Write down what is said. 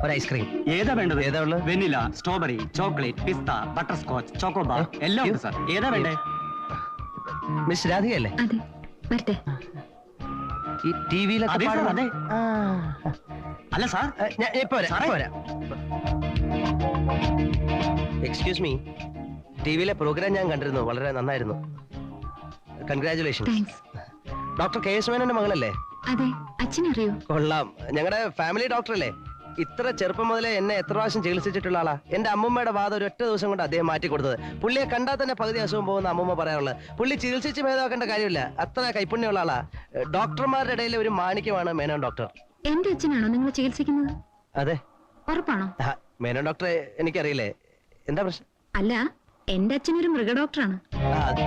ഒരു ഐസ്ക്രീം. ഏതാ വേണ്ടത്? ഏതാ ഉള്ളത്? വെനില, സ്ട്രോബെറി, ചോക്ലേറ്റ്, പിസ്ത, ബട്ടർ സ്കോച്ച്, ചോക്കോബാർ എല്ലാം ഉണ്ട് സാർ. ഏതാ വേണ്ടേ? മിസ് രാധികയല്ലേ? അതെ, വരട്ടെ. ഈ ടിവിയിലൊക്കെ അതെ സാർ, പാടുന്ന- അതെ. അല്ല സാർ, ഞാൻ ഇപ്പൊ വരാം, സാറേ. ഇപ്പൊ വരാം. എക്സ്ക്യൂസ് മീ, ടിവിയിലെ പ്രോഗ്രാം ഞാൻ കണ്ടിരുന്നു, വളരെ നന്നായിരുന്നു. Congratulations. Thanks. Doctor K S മേനോന്റെ മകളല്ലേ? അതെ, അച്ഛനറിയോ? കൊള്ളാം. ഞങ്ങളുടെ ഫാമിലി ഡോക്ടറല്ലേ? ഇത്ര ചെറുപ്പം മുതലേ എന്നെ എത്ര പ്രാവശ്യം ചികിത്സിച്ചിട്ടുള്ള ആളാ. എന്റെ അമ്മൂമ്മയുടെ വാദം ഒരു ഒറ്റ ദിവസം കൊണ്ട് അദ്ദേഹം മാറ്റി കൊടുത്തത്. പുള്ളിയെ കണ്ടാൽ തന്നെ പകുതി അസുഖം പോകുന്ന അമ്മൂമ്മ പറയാനുള്ളത്. പുള്ളി ചികിത്സിച്ച് ഭേദമാക്കേണ്ട കാര്യമില്ല, അത്ര കൈപ്പുണ്യമുള്ള ആളാ. ഡോക്ടർമാരുടെ ഇടയിൽ ഒരു മാണിക്യമാണ് മേനോൻ ഡോക്ടർ. എന്റെ അച്ഛനാണോ നിങ്ങൾ ചികിത്സിക്കുന്നത്? അതെ. ഉറപ്പാണോ? മേനോൻ ഡോക്ടറെ എനിക്കറിയില്ലേ, എന്താ പ്രശ്നം? അല്ല, എന്റെ അച്ഛനൊരു മൃഗ ഡോക്ടറാണ്. ആ, അത്.